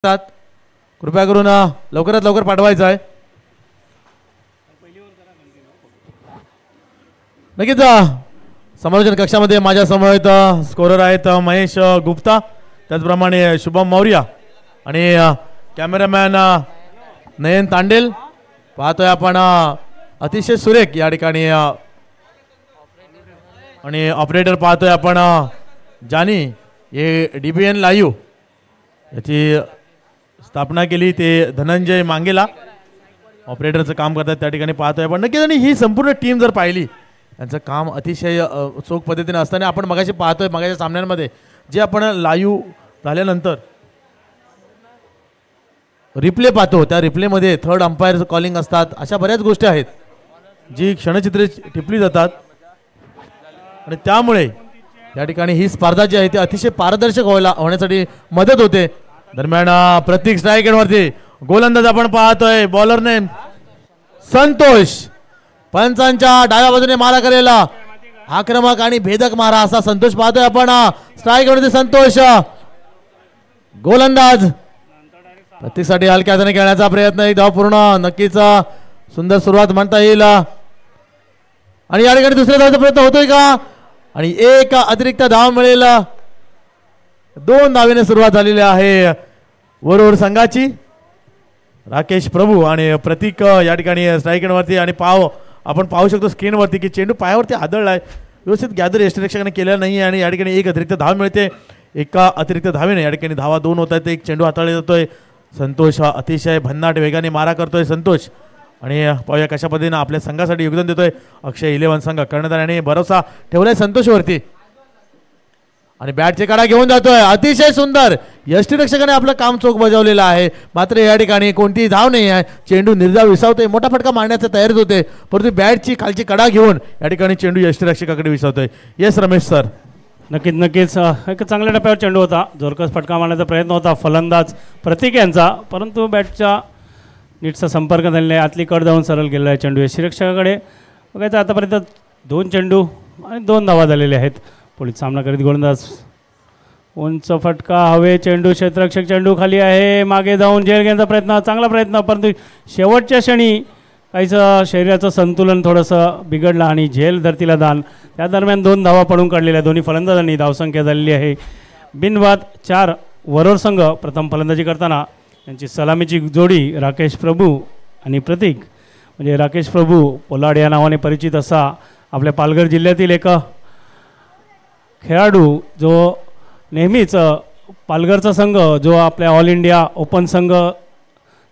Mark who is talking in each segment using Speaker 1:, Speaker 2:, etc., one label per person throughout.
Speaker 1: कृपया करून लवकरात लवकर पाठवायचं आहे. नक्कीच समालोचन कक्षामध्ये माझ्या समवेत स्कोरर आहेत महेश गुप्ता, त्याचप्रमाणे शुभम मौर्य आणि कॅमेरामॅन नयन तांडेल. पाहतोय आपण अतिशय सुरेख या ठिकाणी आणि ऑपरेटर पाहतोय आपण जानी. हे DBN लाईव्ह याची स्थापना केली ते धनंजय मांगेला ऑपरेटरचं काम करतात त्या ठिकाणी पाहतोय आपण. नक्कीच आणि ही संपूर्ण टीम जर पाहिली त्यांचं काम अतिशय चोख पद्धतीने असताना आपण मगाशी पाहतोय मगाच्या सामन्यांमध्ये जे आपण लाईव्ह झाल्यानंतर रिप्ले पाहतो त्या रिप्लेमध्ये थर्ड अंपायर कॉलिंग असतात. अशा बऱ्याच गोष्टी आहेत जी क्षणचित्रे टिपली जातात आणि त्यामुळे या ठिकाणी ही स्पर्धा जी आहे ती अतिशय पारदर्शक होण्यासाठी मदत होते. दरम्यान प्रतीक स्ट्राईक एंडवरती गोलंदाज आपण पाहतोय बॉलरने संतोष. पंचांच्या डाव्या बाजूने मारा करेला आक्रमक आणि भेदक मारा असा संतोष पाहतोय आपण. स्ट्राईक एंडवरती संतोष. गोलंदाज प्रतीकसाठी हलक्या हाताने खेळण्याचा प्रयत्न. एक धाव पूर्ण. नक्कीच सुंदर सुरुवात म्हणता येईल आणि या ठिकाणी दुसऱ्या धावाचा प्रयत्न होतोय का आणि एक अतिरिक्त धाव मिळेल. 2 धावेने सुरुवात झालेली आहे वरोर संघाची. राकेश प्रभू आणि प्रतीक या ठिकाणी स्ट्राईक एंडवरती आणि आपण पाहू शकतो स्क्रीनवरती की चेंडू पायावरती आदळलाय. व्यवस्थित गॅदर यष्टिरक्षकाने केलेला नाही आणि या ठिकाणी एक अतिरिक्त धाव मिळते. एका अतिरिक्त धावेने या ठिकाणी धावा 2 होत आहेत. एक चेंडू हाताळला जातोय. संतोष हा अतिशय भन्नाट वेगाने मारा करतोय संतोष आणि पाहूया कशा पद्धतीने आपल्या संघासाठी योगदान देतोय अक्षय 11 संघ. कर्णधाराने भरोसा ठेवलाय संतोषवरती आणि बॅटचे कडा घेऊन जातोय. अतिशय सुंदर यष्टिरक्षकाने आपलं काम चोख बजावलेलं आहे. मात्र या ठिकाणी कोणतीही धाव नाही आहे. चेंडू निर्धाव विसावतोय. मोठा फटका मारण्याचा तयारीत होते परंतु बॅटची खालची कडा घेऊन या ठिकाणी चेंडू यष्टिरक्षकाकडे विसावतोय. Yes Ramesh sir.
Speaker 2: नक्कीच एक चांगल्या टप्प्यावर चेंडू होता. जोरकस फटका मारण्याचा प्रयत्न होता फलंदाज प्रतीक यांचा परंतु बॅटचा नीटचा संपर्क झालेला आहे. आतली कड जाऊन सरळ गेलेला आहे चेंडू यष्टिरक्षकाकडे. बघायचं आतापर्यंत 2 चेंडू आणि 2 धावा झालेले आहेत. पुढील सामना करीत गोलंदाज. उंच फटका हवे चेंडू क्षेत्ररक्षक चेंडू खाली आहे. मागे जाऊन झेल घेण्याचा प्रयत्न. चांगला प्रयत्न परंतु शेवटच्या क्षणी काहीचं शरीराचं संतुलन थोडंसं बिघडलं आणि झेल धरतीला दान. त्या दरम्यान 2 धावा पडून काढलेल्या दोन्ही फलंदाजांनी. धावसंख्या झालेली आहे बिनबाद 4. वरोर संघ प्रथम फलंदाजी करताना यांची सलामीची जोडी राकेश प्रभू आणि प्रतीक. म्हणजे राकेश प्रभू पोलाड या नावाने परिचित असा आपल्या पालघर जिल्ह्यातील एक खेळाडू जो नेहमीच पालघरचा संघ जो आपल्या ऑल इंडिया ओपन संघ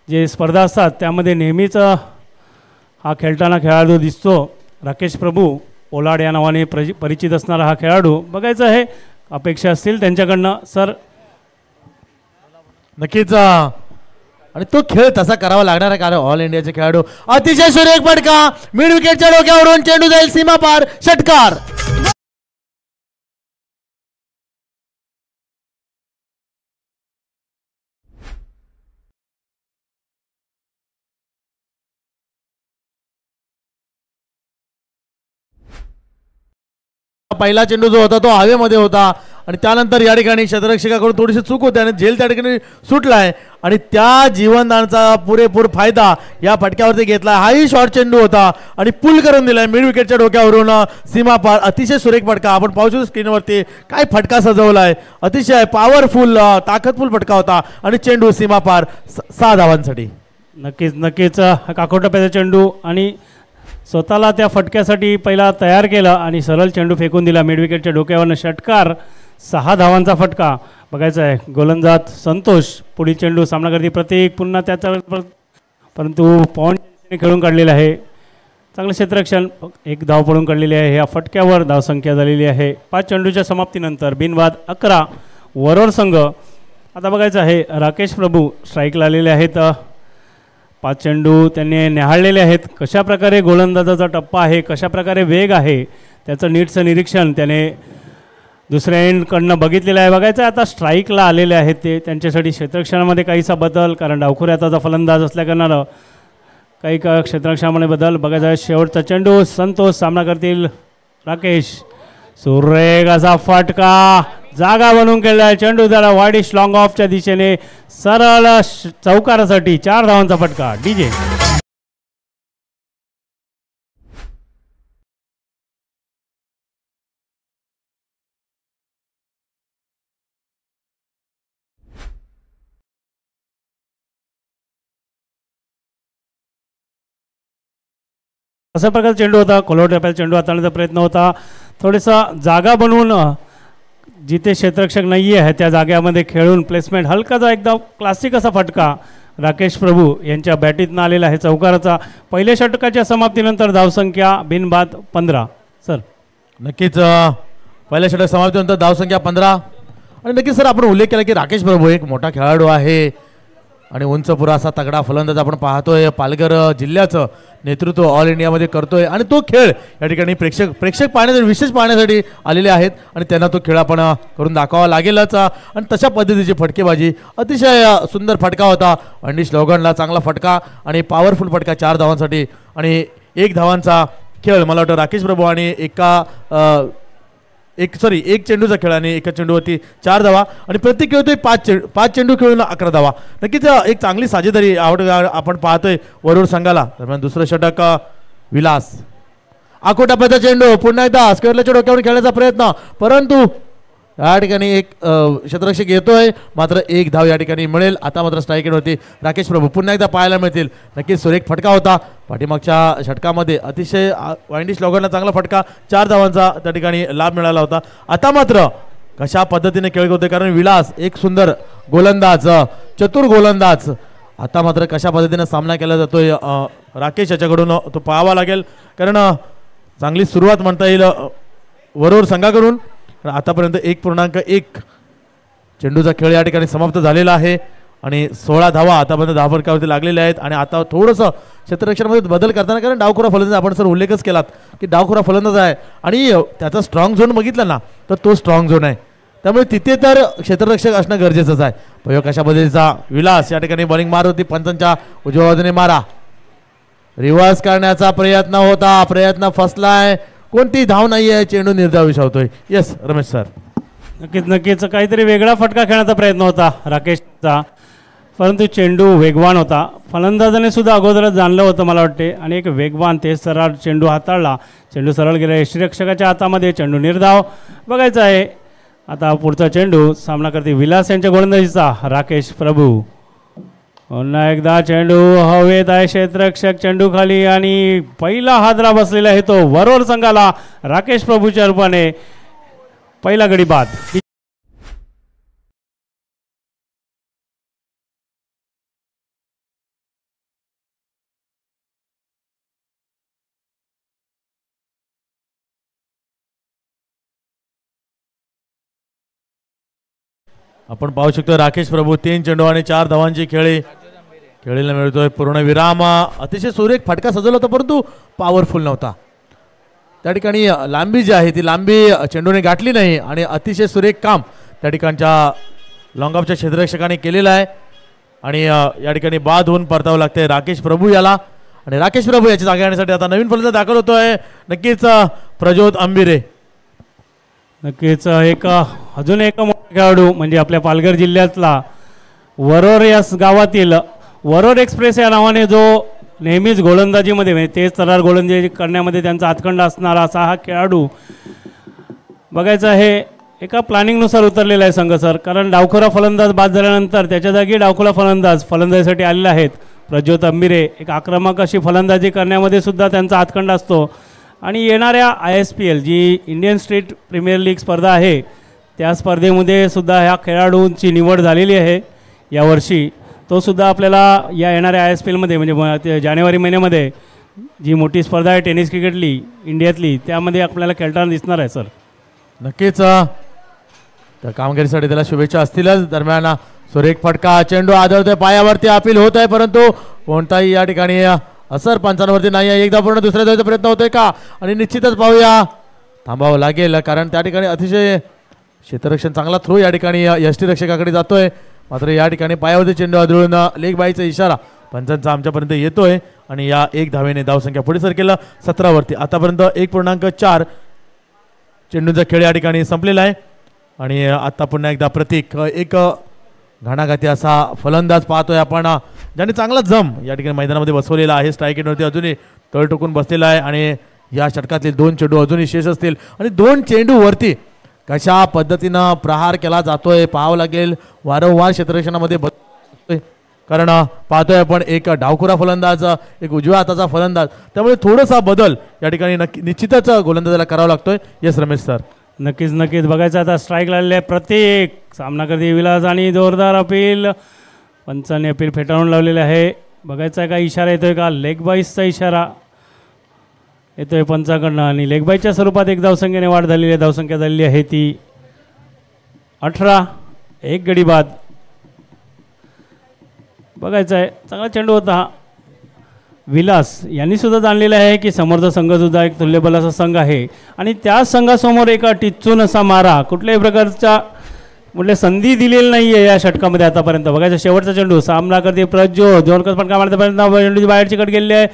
Speaker 2: जे स्पर्धा असतात त्यामध्ये नेहमीच हा खेळताना खेळाडू दिसतो. राकेश प्रभू पोलाड या नावाने परिचित असणारा हा खेळाडू. बघायचं आहे अपेक्षा असतील त्यांच्याकडनं सर.
Speaker 1: नक्कीच आणि तो खेळ तसा करावा लागणार आहे कारण ऑल इंडियाचे खेळाडू. अतिशय सुरेख फटका मिड विकेटच्या डोक्यावरून चेंडू जाईल सीमा पार. षटकार. पहिला चेंडू जो होता तो हवेमध्ये होता आणि त्यानंतर या ठिकाणी क्षेत्ररक्षकाकडून थोडीशी चूक होते आणि झेल त्या ठिकाणी सुटलाय आणि त्या जीवनदानाचा पुरेपूर फायदा या फटक्यावरती घेतला. हाही शॉर्ट चेंडू होता आणि पुल करून दिलाय मिड विकेटच्या डोक्यावरून सीमा पार. अतिशय सुरेख फटका. आपण पाहू शकतो स्क्रीनवरती काय फटका सजवलाय. अतिशय पॉवरफुल ताकदफुल फटका होता आणि चेंडू सीमा पार 6 धावांसाठी.
Speaker 2: नक्कीच काकोटप्प्याचा चेंडू आणि स्वतःला त्या फटक्यासाठी पहिला तयार केलं आणि सरळ चेंडू फेकून दिला मिड विकेटच्या डोक्यावरनं. षटकार. 6 धावांचा फटका. बघायचं आहे गोलंदाज संतोष. पुढील चेंडू सामनाकर्ती प्रतीक. पुन्हा त्याचा परंतु पॉइंट खेळून काढलेला आहे. चांगलं क्षेत्ररक्षण. 1 धाव पडून काढलेली आहे. ह्या फटक्यावर धावसंख्या झालेली आहे 5 चेंडूच्या समाप्तीनंतर बिनबाद 11. वरोर संघ. आता बघायचं आहे राकेश प्रभू स्ट्राईकला आलेले आहेत. 5 चेंडू त्यांनी न्याहाळलेले आहेत. कशाप्रकारे गोलंदाजाचा टप्पा आहे कशाप्रकारे वेग आहे त्याचं नीटचं निरीक्षण त्याने दुसऱ्या एंडकडनं बघितलेलं आहे. बघायचं आता स्ट्राईकला आलेले आहेत ते. त्यांच्यासाठी क्षेत्ररक्षणामध्ये काहीसा बदल कारण डावखुऱ्याचा फलंदाज असल्याकारणानं काही क्षेत्ररक्षणामध्ये बदल. बघायचं आहे शेवटचा चेंडू संतोष सामना करतील राकेश. सुरेख असा फटका जागा बनवून खेळला चेंडू त्याला वाईडिश लॉंग ऑफच्या दिशेने सरळ चौकारासाठी 4 धावांचा फटका डीजे. अशा प्रकारचा चेंडू होता. कोलवट टप्प्यात चेंडू हाताळण्याचा प्रयत्न होता. थोडासा जागा बनवून जिथे क्षेत्ररक्षक नाही आहे त्या जाग्यामध्ये खेळून प्लेसमेंट हलकाचा एकदम क्लासिक असा फटका राकेश प्रभू यांच्या बॅटीतनं आलेला आहे चौकाराचा. पहिल्या षटकाच्या समाप्तीनंतर धावसंख्या बिनबाद 15. सर
Speaker 1: नक्कीच पहिल्या षटक समाप्तीनंतर धावसंख्या 15 आणि नक्कीच सर आपण उल्लेख केला की राकेश प्रभू एक मोठा खेळाडू आहे आणि उंच पुरा असा तगडा फलंदाज आपण पाहतोय. पालघर जिल्ह्याचं नेतृत्व ऑल इंडियामध्ये करतोय आणि तो खेळ या ठिकाणी प्रेक्षक पाहण्यासाठी विशेष पाहण्यासाठी आलेले आहेत आणि त्यांना तो खेळ आपण करून दाखवावा लागेलच. आणि तशा पद्धतीची फटकेबाजी अतिशय सुंदर फटका होता. अंडिश लोगनला चांगला फटका आणि पॉवरफुल फटका 4 धावांसाठी आणि 1 धावांचा खेळ. मला वाटतं राकेश प्रभू आणि एक चेंडूचा खेळ आणि एका चेंडूवरती 4 धावा आणि प्रत्येक खेळतोय 5 चेंडू खेळून 11 धावा. नक्कीच एक चांगली साजेदारी आपण पाहतोय वरुड संघाला. दरम्यान दुसरं षटक विलास आकोटाप्याचा चेंडू पुन्हा एकदा स्क्वेअरच्या डोक्यावर खेळण्याचा प्रयत्न परंतु या ठिकाणी एक क्षेत्ररक्षक येतोय मात्र 1 धाव या ठिकाणी मिळेल. आता मात्र स्ट्राईकवरती राकेश प्रभू पुन्हा एकदा पाहायला मिळतील. नक्कीच सुरेख फटका होता पाठीमागच्या षटकामध्ये. अतिशय वाइंडिश लॉगरला चांगला फटका 4 धावांचा त्या ठिकाणी लाभ मिळाला होता. आता मात्र कशा पद्धतीने खेळ होते कारण विलास एक सुंदर गोलंदाज चतुर गोलंदाज. आता मात्र कशा पद्धतीने सामना केला जातोय राकेश याच्याकडून तो पाहावा लागेल कारण चांगली सुरुवात म्हणता येईल वरोर संघाकडून. आतापर्यंत 1.1 चेंडूचा खेळ या ठिकाणी समाप्त झालेला आहे आणि 16 धावा आतापर्यंत धावफलकावरती लागलेल्या आहेत. आणि आता थोडंसं क्षेत्ररक्षणामध्ये बदल करताना कारण डावखुरा फलंदाज आपण सर उल्लेखच केलात की डावखुरा फलंदाज आहे आणि त्याचा स्ट्रॉंग झोन बघितला ना तर तो स्ट्रॉंग झोन आहे त्यामुळे तिथे तर क्षेत्ररक्षक असणं गरजेचंच आहे. प्रयोग अशा पद्धतीचा विलास या ठिकाणी बॉलिंग मारत होती. पंचांच्या उजव्या बाजूने मारा रिव्हर्स करण्याचा प्रयत्न होता. प्रयत्न फसलाय. कोणती धाव नाही आहे. चेंडू निर्धाव विसावतोय. येस रमेश सर
Speaker 2: नक्कीच काहीतरी वेगळा फटका खेळण्याचा प्रयत्न होता राकेशचा परंतु चेंडू वेगवान होता. फलंदाजाने सुद्धा अगोदरच जाणलं होतं मला वाटते आणि एक वेगवान तेज सरळ चेंडू हाताळला. चेंडू सरळ गेला यष्टीरक्षकाच्या हातामध्ये. चेंडू निर्धाव बघायचा आहे. आता पुढचा चेंडू सामना करते विलास यांच्या गोलंदाजीचा राकेश प्रभू. पुन्हा एकदा चेंडू हवेत आहे. क्षेत्ररक्षक चेंडू खाली आणि पहिला हादरा बसलेला आहे तो वरोर संघाला राकेश प्रभूच्या रूपाने. पहिला गडी बाद.
Speaker 1: आपण पाहू शकतो राकेश प्रभू 3 चेंडू आणि 4 धावांची खेळीला मिळतोय पूर्ण विराम. अतिशय सुरेख फटका सजवला होता परंतु पॉवरफुल नव्हता. त्या ठिकाणी लांबी जी आहे ती लांबी चेंडूने गाठली नाही आणि अतिशय सुरेख काम त्या ठिकाणच्या लॉंगऑफच्या क्षेत्ररक्षकाने केलेलं आहे आणि या ठिकाणी बाद होऊन परतावं लागतंय राकेश प्रभू याला. आणि राकेश प्रभू याची जागा येण्यासाठी आता नवीन फलंदाज दाखल होतोय नक्कीच प्रज्योत अंबिरे.
Speaker 2: नक्कीच अजून एक मोठा खेळाडू म्हणजे आपल्या पालघर जिल्ह्यातला वरोर या गावातील वरोर एक्सप्रेस या नावाने जो नेहमीच गोलंदाजीमध्ये म्हणजे तेज तरार गोलंदाजी करण्यामध्ये त्यांचा हातखंडा असणारा असा हा खेळाडू बघायचा आहे. एका प्लॅनिंगनुसार उतरलेला आहे संघ सर कारण डावखुरा फलंदाज बाद झाल्यानंतर त्याच्या जागी डावखुरा फलंदाजीसाठी आलेले आहेत प्रज्योत अंबिरे. एक आक्रमक अशी फलंदाजी करण्यामध्ये सुद्धा त्यांचा हातखंडा असतो आणि येणाऱ्या ISPL जी इंडियन स्टेट प्रीमियर लीग स्पर्धा आहे त्या स्पर्धेमध्ये सुद्धा ह्या खेळाडूंची निवड झालेली आहे यावर्षी. तो सुद्धा आपल्याला या येणाऱ्या ISPLमध्ये म्हणजे जानेवारी महिन्यामध्ये जी मोठी स्पर्धा आहे टेनिस क्रिकेटली इंडियातली त्यामध्ये आपल्याला खेळताना दिसणार आहे सर.
Speaker 1: नक्कीच त्या कामगिरीसाठी त्याला शुभेच्छा असतीलच. दरम्यान सुरेख फटका चेंडू आदळतोय पायावरती अपील होत आहे परंतु कोणताही या ठिकाणी असर पंचांवरती नाही आहे. एकदा पूर्ण दुसऱ्या धावेचा प्रयत्न होतोय का आणि निश्चितच पाहूया थांबावं लागेल कारण त्या ठिकाणी अतिशय क्षेत्ररक्षण चांगला थ्रो या ठिकाणी यष्टीरक्षकाकडे जातोय मात्र या ठिकाणी पायावरती चेंडू आदळून लेग बाईचा इशारा पंचांचा आमच्यापर्यंत येतोय आणि या 1 धावेने धावसंख्या पुढे सरकेला 17 वरती. आतापर्यंत 1.4 चेंडूंचा खेळ या ठिकाणी संपलेला आहे. आणि आता पुन्हा एकदा प्रतीक एक घणाघाती असा फलंदाज पाहतोय आपण, ज्याने चांगला जम या ठिकाणी मैदानामध्ये बसवलेला आहे. स्ट्राईक एंडवरती अजूनही तळ टोकून बसलेला आहे आणि या षटकातील 2 चेंडू अजूनही शेष असतील आणि 2 चेंडूवरती कशा पद्धतीनं प्रहार केला जातोय पाहावं लागेल. वारंवार क्षेत्ररक्षणामध्ये बसतोय कारण पाहतोय आपण एक डावखुरा फलंदाज, एक उजव्या हाताचा फलंदाज, त्यामुळे थोडासा बदल या ठिकाणी निश्चितच गोलंदाजाला करावा लागतोय. Yes Ramesh sir.
Speaker 2: नक्कीच बघायचं आता स्ट्राईक लागलेले आहे. प्रत्येक सामना करते विलास आणि जोरदार अपील, पंचांनी अपील फेटाळून लावलेले आहे. बघायचा आहे का इशारा येतोय का, लेग बाईसचा इशारा येतोय पंचाकडनं आणि लेग बाईसच्या स्वरूपात एक धावसंख्येने वाढ झालेली आहे. धावसंख्या झालेली आहे ती 18, एक गडी बाद. बघायचं आहे चांगला चेंडू होता हा. विलास यांनी सुद्धा जाणलेलं आहे की समोरचा संघसुद्धा एक तुल्यबल असा संघ आहे आणि त्या संघासमोर एका टिच्चून असा मारा कुठल्याही प्रकारच्या कुठल्या संधी दिलेली नाही आहे या षटकामध्ये आतापर्यंत. बघायचं शेवटचा चेंडू सामना करते प्रज्योत, जोरकस पण काय मारतापर्यंत चेंडूची बाहेरची कट गेलेली आहे.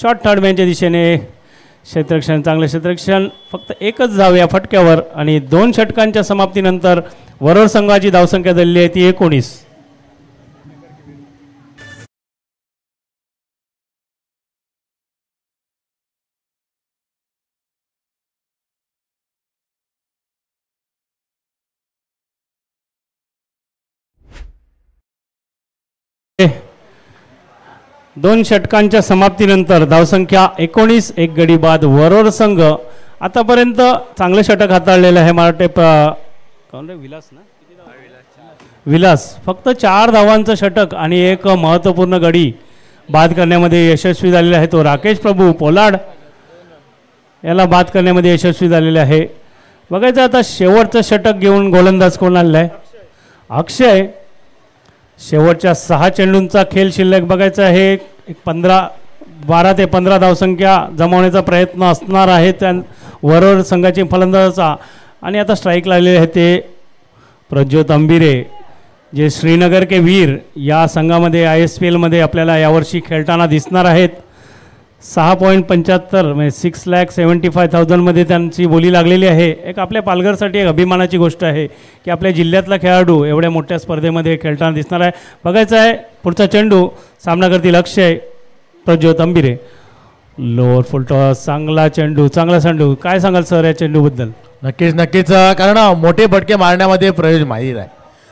Speaker 2: शॉर्ट थर्ड मॅनच्या दिशेने क्षेत्ररक्षण, चांगलं क्षेत्ररक्षण, फक्त एकच धाव या फटक्यावर आणि 2 षटकांच्या समाप्तीनंतर वरोर संघाची धावसंख्या झालेली आहे ती 19. दोन षटकांच्या समाप्तीनंतर धावसंख्या 19, एक गडी बाद. वरोर संघ आतापर्यंत चांगलं षटक हाताळलेलं आहे. मराठे कोण रे, विलास ना, विलास फक्त 4 धावांचं षटक आणि एक महत्त्वपूर्ण गडी बाद करण्यामध्ये यशस्वी झालेला आहे. तो राकेश प्रभू पोलाड याला बाद करण्यामध्ये यशस्वी झालेले आहे. बघायचं आता शेवटचं षटक घेऊन गोलंदाज कोण आलेला आहे, अक्षय. शेवटच्या 6 चेंडूंचा खेळ शिल्लक. बघायचा आहे एक 12 ते 15 धावसंख्या जमवण्याचा प्रयत्न असणार आहे त्या वरोर संघाची फलंदाजाचा. आणि आता स्ट्राईक लागलेले आहे ते प्रज्योत अंबिरे, जे श्रीनगर के वीर या संघामध्ये ISPLमध्ये आपल्याला यावर्षी खेळताना दिसणार आहेत. 6.75 म्हणजे 6,75,000 मध्ये त्यांची बोली लागलेली आहे. एक आपल्या पालघरसाठी एक अभिमानाची गोष्ट आहे की आपल्या जिल्ह्यातला खेळाडू एवढ्या मोठ्या स्पर्धेमध्ये खेळताना दिसणार आहे. बघायचं आहे पुढचा चेंडू सामना करतील अक्षय, प्रज्योत अंबिरे. लोअर फुल टॉस, चांगला चेंडू, चांगला चेंडू. काय सांगाल सर या चेंडूबद्दल?
Speaker 1: नक्कीच कारण मोठे फटके मारण्यामध्ये प्रयोज माहीत आहे,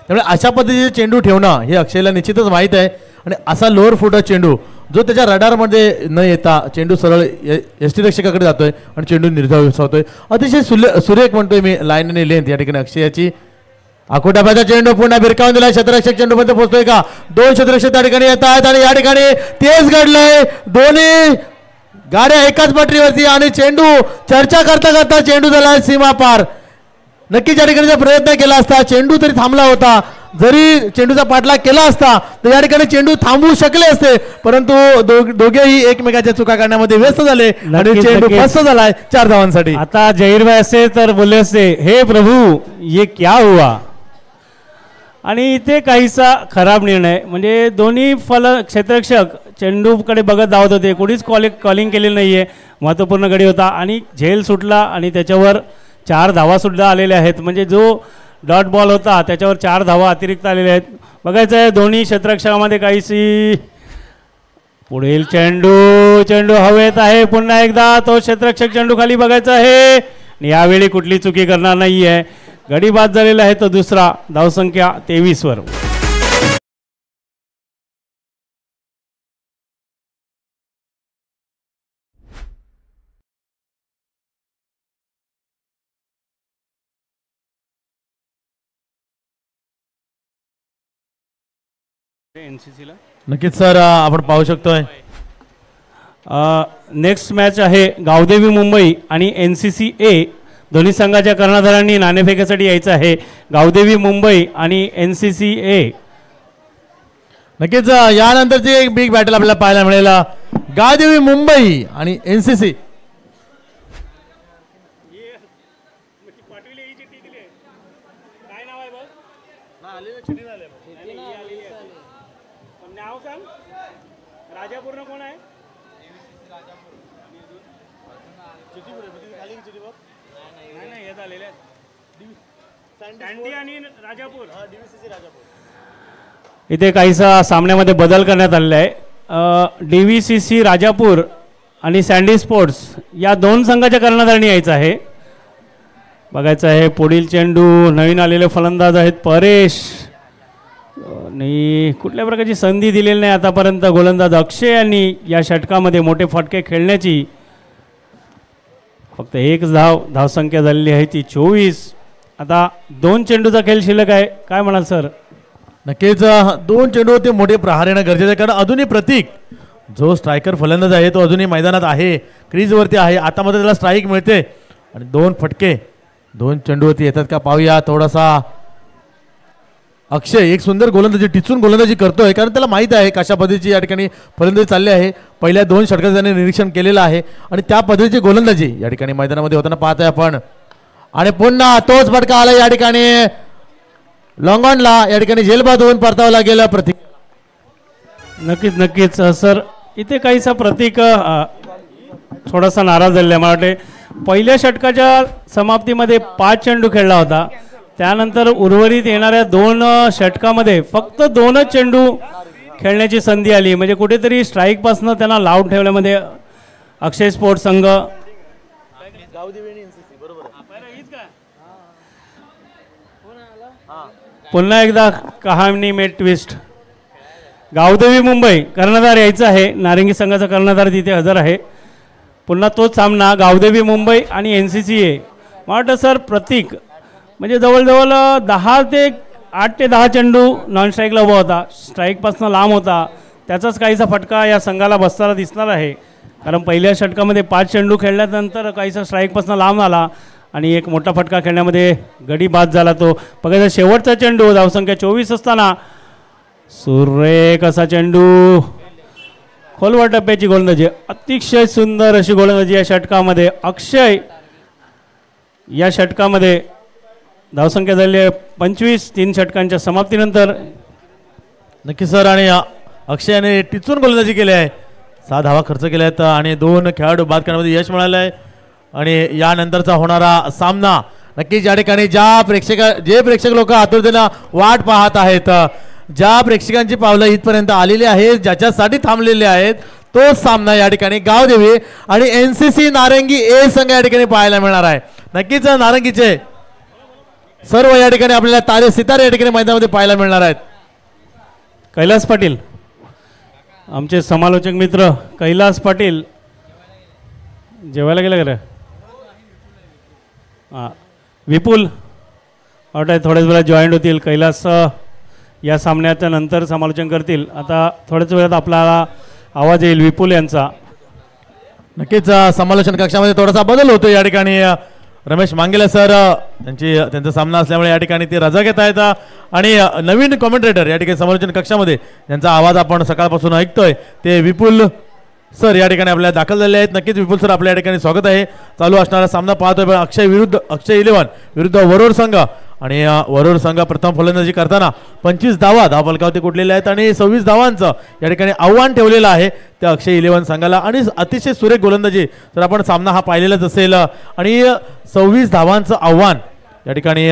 Speaker 1: त्यामुळे अशा पद्धतीचे चेंडू ठेवणं हे अक्षयला निश्चितच माहीत आहे. आणि असा लोअर फुट चेंडू जो त्याच्या रडारमध्ये न येता चेंडू सरळ यष्टी रक्षकाकडे जातोय आणि चेंडू निर्धाव होतोय. अतिशय सुरेख म्हणतोय मी लाईन आणि लेंथ या ठिकाणी अक्षयाची. आखोटाप्याचा चेंडू पुन्हा भिरकावून दिला, क्षेत्ररक्षक चेंडूपर्यंत पोहोचतोय का, 2 क्षेत्ररक्षक त्या ठिकाणी येत आहेत आणि या ठिकाणी तेच घडलंय. दोन्ही गाड्या एकाच पटरीवरती आणि चेंडू चर्चा करता करता चेंडू झाला सीमा पार. नक्कीच या ठिकाणी प्रयत्न केला असता चेंडू तरी थांबला होता, जरी चेंडूचा पाठलाग केला असता तर या ठिकाणी चेंडू थांबवू शकले असते, परंतु दोघेही एकमेकाच्या चुका करण्यामध्ये व्यस्त झाले आणि चेंडू फस्त झालाय 4 धावांसाठी.
Speaker 2: आता जहीरभाई असे तर बोलले असते, हे प्रभू ये क्या हुआ. आणि इथे काहीसा खराब निर्णय, म्हणजे दोन्ही क्षेत्ररक्षक चेंडूकडे बघत धावत होते, कोणीच कॉलिंग केलेलं नाही आहे. महत्त्वपूर्ण गडी होता आणि झेल सुटला आणि त्याच्यावर 4 धावासुद्धा आलेल्या आहेत. म्हणजे जो डॉट बॉल होता त्याच्यावर 4 धावा अतिरिक्त आलेल्या आहेत. बघायचं आहे दोन्ही क्षेत्ररक्षकामध्ये काहीशी. पुढील चेंडू हवेत आहे पुन्हा एकदा. तो क्षेत्ररक्षक चेंडू खाली बघायचा आहे, यावेळी कुठली चुकी करणार नाही आहे. गडी बाद झालेला आहे तो दुसरा. धावसंख्या 23 वर.
Speaker 1: नक्कीच सर आपण पाहू शकतोय.
Speaker 2: नेक्स्ट मॅच आहे गावदेवी मुंबई आणि NCCA. दोन्ही संघाच्या कर्णधारांनी नाणेफेकीसाठी यायचं आहे. गावदेवी मुंबई आणि NCCA.
Speaker 1: नक्कीच यानंतरची एक बिग बॅटल आपल्याला पाहायला मिळेल. गावदेवी मुंबई आणि NCC.
Speaker 2: राजापूर्ण कोण आहे? नाही येत आलेले इथे काहीसा सामन्यामध्ये बदल करण्यात आलेला आहे. DVCC राजापूर आणि सँडी स्पोर्ट्स या दोन संघाच्या कर्णधारांनी यायचं आहे. बघायचं आहे पुढील चेंडू. नवीन आलेले फलंदाज आहेत परेश आणि कुठल्या प्रकारची संधी दिलेली नाही आतापर्यंत. गोलंदाज अक्षय यांनी या षटकामध्ये मोठे फटके खेळण्याची. फक्त एक धावसंख्या झालेली आहे ती 24. आता 2 चेंडूचा खेळ शिल्लक आहे. काय म्हणाल सर?
Speaker 1: नक्कीच 2 चेंडू ते मोठे प्रहार येणं गरजेचं आहे, कारण अजूनही प्रतीक जो स्ट्रायकर फलंदाज आहे तो अजूनही मैदानात आहे, क्रीजवरती आहे. आता मध्ये त्याला स्ट्राईक मिळते आणि 2 फटके 2 चेंडूवरती येतात का पाहूया. थोडासा अक्षय एक सुंदर गोलंदाजी टिचून गोलंदाजी करतोय, कारण त्याला माहीत आहे कशा पद्धतीची या ठिकाणी फलंदाजी चालली आहे. पहिल्या 2 षटकाचं त्याने निरीक्षण केलेलं आहे आणि त्या पद्धतीची गोलंदाजी या ठिकाणी मैदानामध्ये होताना पाहतोय आपण. आणि पुन्हा तोच फटका आला या ठिकाणी लॉंगॉनला. या ठिकाणी झेलबाद होऊन परतावं लागेल प्रतीक.
Speaker 2: नक्कीच सर इथे काहीसा प्रतीक थोडासा नाराज झालेला आहे. मला वाटते पहिल्या षटकाच्या समाप्तीमध्ये 5 चेंडू खेळला होता. त्यानंतर उर्वरित येणाऱ्या 2 षटकामध्ये फक्त 2च चेंडू खेळण्याची संधी आली. म्हणजे कुठेतरी स्ट्राईकपासून त्यांना लावून ठेवल्यामध्ये अक्षय स्पोर्ट्स संघ. पुन्हा एकदा कहाणी मेट ट्विस्ट. गावदेवी मुंबई कर्णधार यायचं आहे. नारंगी संघाचा कर्णधार तिथे हजर आहे. पुन्हा तोच सामना गावदेवी मुंबई आणि NCCA. मला वाटतं सर प्रतीक म्हणजे जवळजवळ 8 ते 10 चेंडू नॉन स्ट्राईकला उभा होता. स्ट्राईकपासून लांब होता. त्याचाच काहीसा फटका या संघाला बसताना दिसणार आहे, कारण पहिल्या षटकामध्ये 5 चेंडू खेळल्यानंतर काहीसा स्ट्राईकपासून लांब आला आणि एक मोठा फटका खेळण्यामध्ये गडी बाद झाला. तो बघायचा शेवटचा चेंडू धावसंख्या 24 असताना सुरेख असा चेंडू. खोलवर टप्प्याची गोलंदाजी. अतिशय सुंदर अशी गोलंदाजी या षटकामध्ये. अक्षय या षटकामध्ये धावसंख्या झाली आहे 25 3 षटकांच्या समाप्तीनंतर.
Speaker 1: नक्की सर. आणि अक्षयाने टिचून गोलंदाजी केली आहे. 6 धावा खर्च केल्या आहेत आणि 2 खेळाडू बाद करण्यामध्ये यश मिळालं आहे. आणि यानंतरचा होणारा सामना नक्कीच या ठिकाणी जे प्रेक्षक लोक आतुरतेनं वाट पाहत आहेत, ज्या प्रेक्षकांची पावलं इथपर्यंत आलेली आहेत, ज्याच्यासाठी थांबलेले आहेत, तो सामना या ठिकाणी गावदेवी आणि NCC नारंगी A संघ या ठिकाणी पाहायला मिळणार आहे. नक्कीच नारंगीचे सर्व या ठिकाणी आपल्याला तारे सितारे या ठिकाणी मैदानामध्ये पाहायला मिळणार आहेत.
Speaker 2: कैलास पाटील आमचे समालोचक मित्र कैलास पाटील जेवायला गेलं का? हां विपुल वाटतं थोड्याच वेळात जॉईंट होतील. कैलास या सामन्याच्या नंतर समालोचन करतील. आता थोड्याच वेळात आपल्याला आवाज येईल विपुल यांचा.
Speaker 1: नक्कीच समालोचन कक्षामध्ये थोडासा बदल होतो या ठिकाणी. रमेश मांगेला सर त्यांचा सामना असल्यामुळे या ठिकाणी ते रजा घेत आहेत आणि नवीन कॉमेंटेटर या ठिकाणी समालोचन कक्षामध्ये ज्यांचा आवाज आपण सकाळपासून ऐकतोय ते विपुल सर या ठिकाणी आपल्याला दाखल झाले आहेत. नक्कीच विपुल सर आपल्या या ठिकाणी स्वागत आहे. चालू असणारा सामना पाहतोय अक्षय 11 विरुद्ध वरोर संघ. आणि वरोर संघ प्रथम फलंदाजी करताना 25 धावा फलकावरती कुठलेल्या आहेत आणि 26 धावांचं या ठिकाणी आव्हान ठेवलेलं आहे त्या अक्षय 11 संघाला. आणि अतिशय सुरेख गोलंदाजी तर आपण सामना हा पाहिलेलाच असेल आणि 26 धावांचं आव्हान या ठिकाणी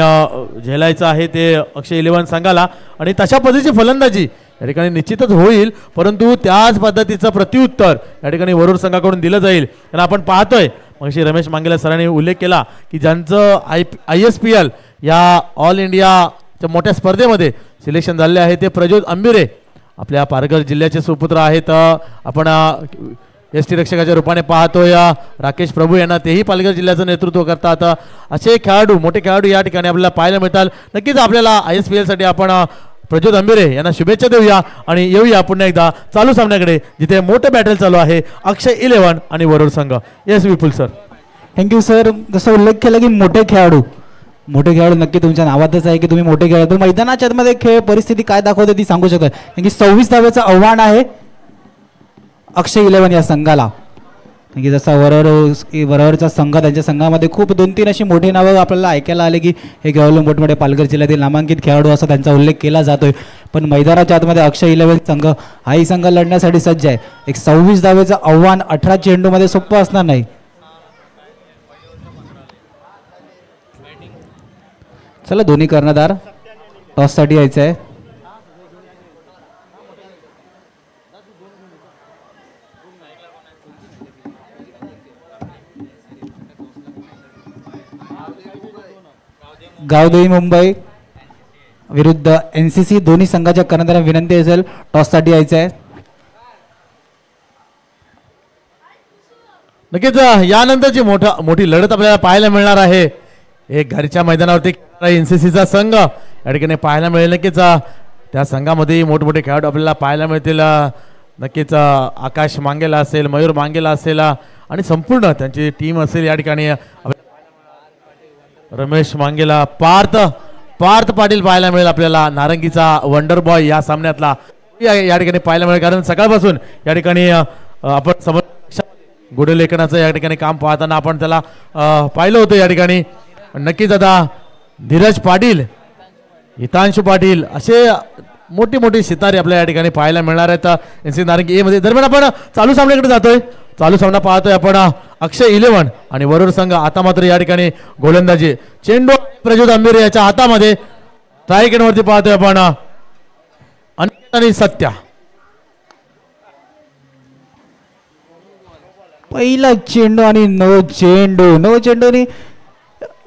Speaker 1: झेलायचं आहे ते अक्षय 11 संघाला. आणि तशा पद्धतीची फलंदाजी या ठिकाणी निश्चितच होईल, परंतु त्याच पद्धतीचं प्रत्युत्तर या ठिकाणी वरोर संघाकडून दिलं जाईल. कारण आपण पाहतोय मग रमेश मांगेला सरांनी उल्लेख केला की ज्यांचं ISPL या ऑल इंडियाच्या मोठ्या स्पर्धेमध्ये सिलेक्शन झाले आहे ते प्रज्योत अंबिरे आपल्या पालघर जिल्ह्याचे सुपुत्र आहेत. आपण ST रक्षकाच्या रूपाने पाहतोय राकेश प्रभू यांना, तेही पालघर जिल्ह्याचं नेतृत्व करतात. असे खेळाडू मोठे खेळाडू या ठिकाणी आपल्याला पाहायला मिळतात. नक्कीच आपल्याला ISPL साठी आपण प्रज्योत अंबिरे यांना शुभेच्छा देऊया आणि येऊया पुन्हा एकदा चालू सामन्याकडे जिथे मोठे बॅटल चालू आहे अक्षय 11 आणि वरोर संघ. येस विपुल सर.
Speaker 3: Thank you sir. जसं उल्लेख केला की मोठे खेळाडू नक्की तुमच्या नावातच आहे की तुम्ही मोठे खेळाडू. मैदानाच्या मध्ये खेळ परिस्थिती काय दाखवते ती सांगू शकता, कारण की 26 धावेचं आव्हान आहे अक्षय 11 या संघाला. की जसा वरोरचा संघ त्यांच्या संघामध्ये खूप 2-3 अशी मोठी नावं आपल्याला ऐकायला आले की हे खेळाडू मोठमोठे पालघर जिल्ह्यातील नामांकित खेळाडू असा त्यांचा उल्लेख केला जातोय. पण मैदानाच्या आतमध्ये अक्षय 11 संघ हाही संघ लढण्यासाठी सज्ज आहे. एक 26 धावेचं आव्हान 18 चेंडूमध्ये सोपं असणार नाही. चला दोन्ही कर्णधार टॉससाठी यायचं आहे. गावदेवी मुंबई विरुद्ध NCC दोन्ही संघाच्या कर्णधारांना विनंती असेल टॉससाठी यायचं आहे.
Speaker 1: नक्कीच यानंतरची मोठी लढत आपल्याला पाहायला मिळणार आहे. एक घरच्या मैदानावरती NCCचा संघ या ठिकाणी पाहायला मिळेल. नक्कीच त्या संघामध्ये मोठमोठे खेळाडू आपल्याला पाहायला मिळतील. नक्कीच आकाश मांगेला असेल, मयूर मांगेला असेल आणि संपूर्ण त्यांची टीम असेल. या ठिकाणी रमेश मांगेला, पार्थ पाटील पाहायला मिळेल आपल्याला. नारंगीचा वंडर बॉय या सामन्यातला या ठिकाणी पाहायला मिळेल. कारण सकाळपासून या ठिकाणी आपण समोर गुढलेखनाचं या ठिकाणी काम पाहताना आपण त्याला पाहिलं होतं या ठिकाणी. नक्कीच आता धीरज पाटील, हितांशु पाटील असे मोठी सितारे आपल्याला या ठिकाणी पाहायला मिळणार आहेत NCC नारंगी ए मध्ये. दरम्यान आपण चालू सामन्याकडे जातोय. चालू सामना पाहतोय आपण अक्षय 11 आणि वरुड संघ. आता मात्र या ठिकाणी गोलंदाजी चेंडू प्रज्योत आंबिरे याच्या हातामध्ये. स्ट्राईक एंडवरती पाहतोय आपण आणि सत्या.
Speaker 3: पहिला चेंडू आणि नो चेंडूनी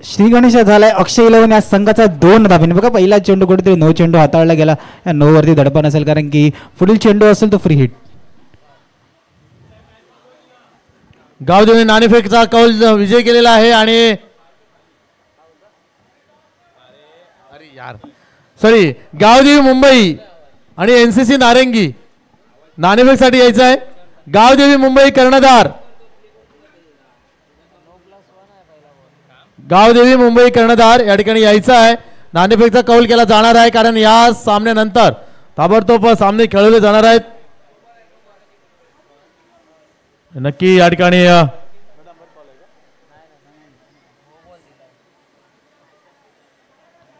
Speaker 3: श्री गणेश झालाय. अक्षय 11 या संघाचा 2 धाब्याने. बघा पहिला चेंडू कुठेतरी नो चेंडू हाताळला गेला. या नो वरती दडपण असेल कारण की पुढील चेंडू असेल तो फ्री हिट.
Speaker 1: गावदेवी नाणेफेकचा कौल विजय केलेला आहे आणि गावदेवी मुंबई आणि NCC नारंगी नाणेफेकसाठी यायचं आहे. गावदेवी मुंबई कर्णधार, गावदेवी मुंबई कर्णधार या ठिकाणी यायचं आहे. नाणेफेकचा कौल केला जाणार आहे कारण या सामन्यानंतर ताबडतोब सामने खेळवले जाणार आहेत. नक्की या ठिकाणी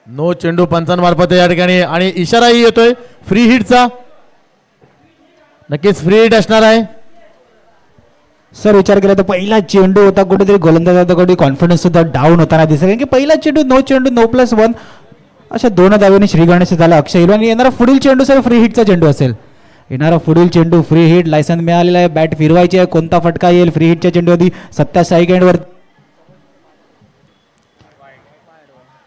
Speaker 1: नो चेंडू पंचांमार्फत या ठिकाणी आणि इशाराही येतोय फ्री हिटचा. नक्कीच फ्री हिट असणार आहे.
Speaker 3: सर विचार केला तर पहिला चेंडू होता कुठेतरी गोलंदाजाकडे कॉन्फिडन्स सुद्धा डाऊन होताना दिसत. कारण की पहिला चेंडू नो +1 अशा 2 धाव्याने श्री गणेश झाला. अक्षय 11 आणि येणारा पुढील चेंडू सर फ्री हिटचा चेंडू असेल. येणारा पुढील चेंडू फ्री हिट. लायसन मिळालेला आहे. बॅट फिरवायची आहे. कोणता फटका येईल फ्री हिटच्या चेंडूवरती 27 सेकंडवर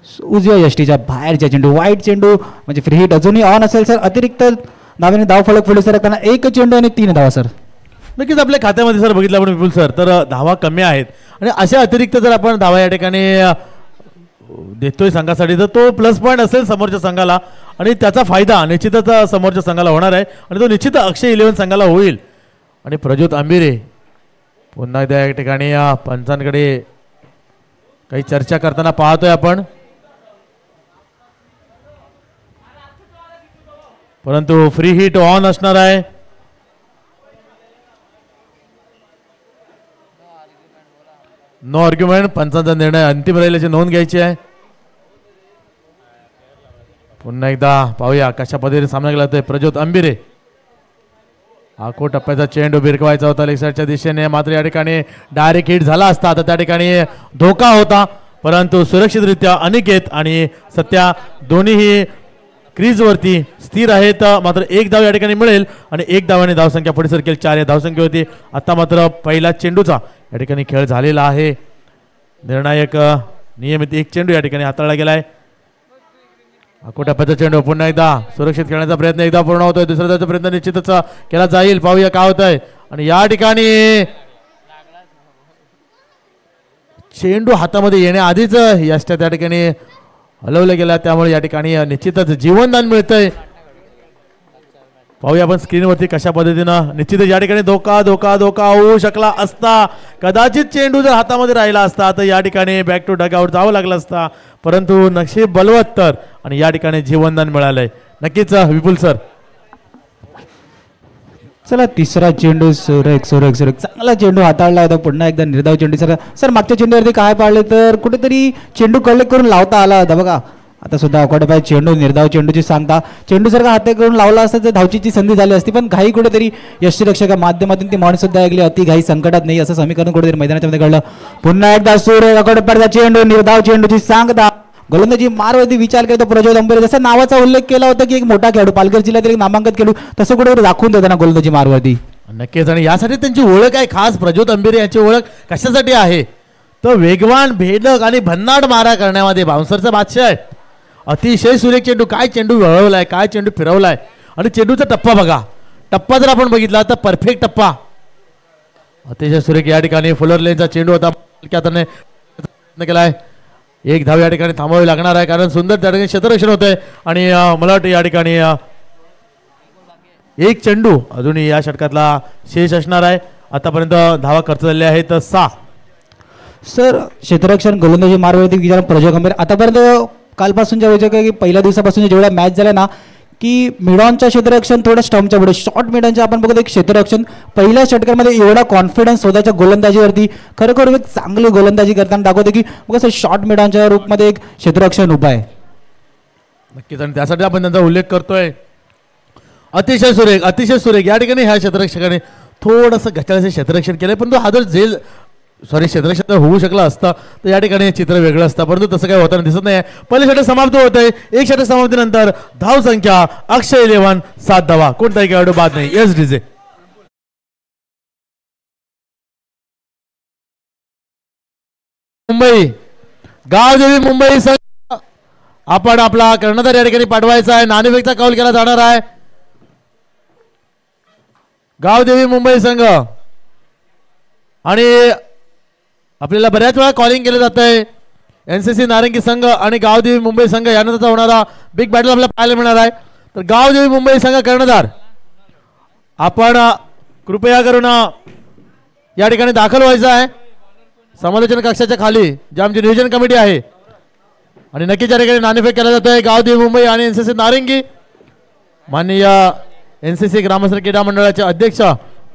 Speaker 3: उजव्या यष्टीच्या बाहेरच्या चेंडू वाईट चेंडू म्हणजे फ्री हिट अजूनही ऑन असेल सर. अतिरिक्त धावेने धाव फलक पुढे सरकताना 1 चेंडू आणि 3 धावा सर.
Speaker 1: नक्कीच आपल्या खात्यामध्ये सर बघितलं आपण विपुल सर तर धावा कमी आहेत आणि अशा अतिरिक्त जर आपण धावा या ठिकाणी देतोय संघासाठी तर तो प्लस पॉईंट असेल समोरच्या संघाला आणि त्याचा फायदा निश्चितच समोरच्या संघाला होणार आहे आणि तो निश्चित अक्षय 11 संघाला होईल. आणि प्रज्योत आंबिरे पुन्हा एकदा या ठिकाणी पंचांकडे काही चर्चा करताना पाहतोय आपण. परंतु फ्री हिट ऑन असणार आहे. No argument. पंचांचा निर्णय अंतिम राहिल्याची नोंद घ्यायची आहे. पुन्हा एकदा पाहूया कशा पद्धतीने सामना केला जातोय. प्रज्योत आंबिरे आखो टप्प्याचा चेंडू भिरकवायचा होता लेग साईडच्या दिशेने मात्र या ठिकाणी डायरेक्ट हिट झाला असता तर त्या ठिकाणी धोका होता. परंतु सुरक्षितरित्या अनिकेत आणि सत्या दोन्हीही क्रीजवरती स्थिर आहेत. मात्र 1 धाव या ठिकाणी मिळेल आणि 1 धावाने धावसंख्या पुढे सरकेल. 4 या धावसंख्या होती. आता मात्र पहिला चेंडूचा या ठिकाणी खेळ झालेला आहे. निर्णायक नियमित 1 चेंडू या ठिकाणी हाताळला गेलाय. अकोटाप्याचा चेंडू पुन्हा एकदा सुरक्षित खेळण्याचा प्रयत्न एकदा पूर्ण होतोय. दुसरा धावचा प्रयत्न निश्चितच केला जाईल. पाहूया काय होतंय. आणि या ठिकाणी चेंडू हातामध्ये येण्याआधीच यष्ट्या त्या ठिकाणी हलवलं गेला त्यामुळे या ठिकाणी निश्चितच जीवनदान मिळतंय. पाहूया आपण स्क्रीनवरती कशा पद्धतीनं निश्चितच या ठिकाणी धोका होऊ शकला असता. कदाचित चेंडू जर हातामध्ये राहिला असता तर या ठिकाणी बॅक टू डगआउट जावं लागलं असता. परंतु नशीब बलवत्तर आणि या ठिकाणी जीवनदान मिळालंय. नक्कीच विपुल सर.
Speaker 3: चला तिसरा चेंडू सुरेख चांगला चेंडू हाताळला होता. पुन्हा एकदा निर्धाव चेंडू सर मागच्या चेंडूवरती काय पाळले तर कुठेतरी चेंडू कलेक्ट करून लावता आला होता. बघा आता सुद्धा अकोटापाय चेंडू निर्धाव चेंडूची सांगता चेंडू जर का हाते करून लावला असता तर धावचीची संधी झाली असती. पण घाई कुठेतरी यष्टीरक्षका माध्यमातून ती मान सुद्धा ऐकली. अति घाई संकटात नाही असं समीकरण कुठेतरी मैदानाच्या मध्ये घडलं. पुन्हा एकदा सुरेख अकोटापायचा चेंडू निर्धाव चेंडूची सांगता गोलंदाजी मारवरती विचार करतो प्रज्वल अंबेरे. जसा नावाचा उल्लेख केला होता की एक मोठा खेळाडू, पालघर जिल्ह्यातील एक नामांकित खेळाडू, तसं कुठे दाखवून देताना गोलंदाजी मारवरती.
Speaker 1: नक्कीच. आणि यासाठी त्यांची ओळख आहे खास. प्रज्वल अंबेरे यांची ओळख कशासाठी आहे तर वेगवान, भेदक आणि भन्नाट मारा करण्यामध्ये बाउन्सरचा बादशाह आहे. अतिशय सुरेख चेंडू. काय चेंडू वळवलाय, काय चेंडू फिरवलाय. आणि चेंडूचा टप्पा बघा. टप्पा जर आपण बघितला तर परफेक्ट टप्पा. अतिशय सुरेख. या ठिकाणी फुलर लेनचा चेंडू होता, प्रयत्न केलाय. एक धाव या ठिकाणी थांबावी लागणार आहे कारण सुंदर त्या ठिकाणी क्षेत्ररक्षण होत आहे. आणि मला वाटतं या ठिकाणी एक चेंडू अजूनही या षटकातला शेष असणार आहे. आतापर्यंत धावा खर्च झालेल्या आहेत 6.
Speaker 3: सर क्षेत्ररक्षण गोलंदाजी मारवरती विचार प्रज्वल अंबेरे. आतापर्यंत कालपासूनच्या वेळेच्या की पहिल्या दिवसापासून जेवढ्या मॅच झाल्या ना की मिडॉनच्या क्षेत्ररक्षण थोडं स्टम्पच्या पुढे, शॉर्ट मिडॉनच्या आपण बघतो एक क्षेत्ररक्षण पहिल्या षटकामध्ये एवढा कॉन्फिडन्स स्वतःच्या गोलंदाजीवरती खरोखर एक चांगली गोलंदाजी करताना दाखवते की बघा शॉर्ट मिडॉनच्या रूपमध्ये एक क्षेत्ररक्षण उभा आहे.
Speaker 1: नक्कीच. आणि त्यासाठी आपण त्यांचा उल्लेख करतोय. अतिशय सुरेख, अतिशय सुरेख. या ठिकाणी ह्या क्षेत्ररक्षकाने थोडंसं घटाळ्याचं क्षेत्ररक्षण केलंय, परंतु हा जर क्षेत्ररक्षण होऊ शकलं असतं तर या ठिकाणी चित्र वेगळं असतं, परंतु तसं काही होताना दिसत नाही. पहिले षटक समाप्त होत आहे. एक षटक समाप्तीनंतर धाव संख्या अक्षय 11 7 धावा. कोणताही खेळाडू बाद नाही. एस डीजे मुंबई गावदेवी मुंबई संघ आपण आपला कर्णधार या ठिकाणी पाठवायचा आहे. नाणेफेकचा कौल केला जाणार आहे. गावदेवी मुंबई संघ आणि आपल्याला बऱ्याच वेळा कॉलिंग केलं जात आहे. एनसीसी नारंगी संघ आणि गावदेवी मुंबई संघ यानंतरचा होणारा बिग बॅटल आपल्याला पाहायला मिळणार आहे. तर गावदेवी मुंबई संघ कर्णधार आपण कृपया करून या ठिकाणी दाखल व्हायचं आहे समालोचन कक्षाच्या खाली जे आमची नियोजन कमिटी आहे. आणि नक्कीच या ठिकाणी नाणेफेक केला जातोय गावदेवी मुंबई आणि एनसीसी नारंगी. माननीय एनसीसी ग्रामस्थ क्रीडा मंडळाचे अध्यक्ष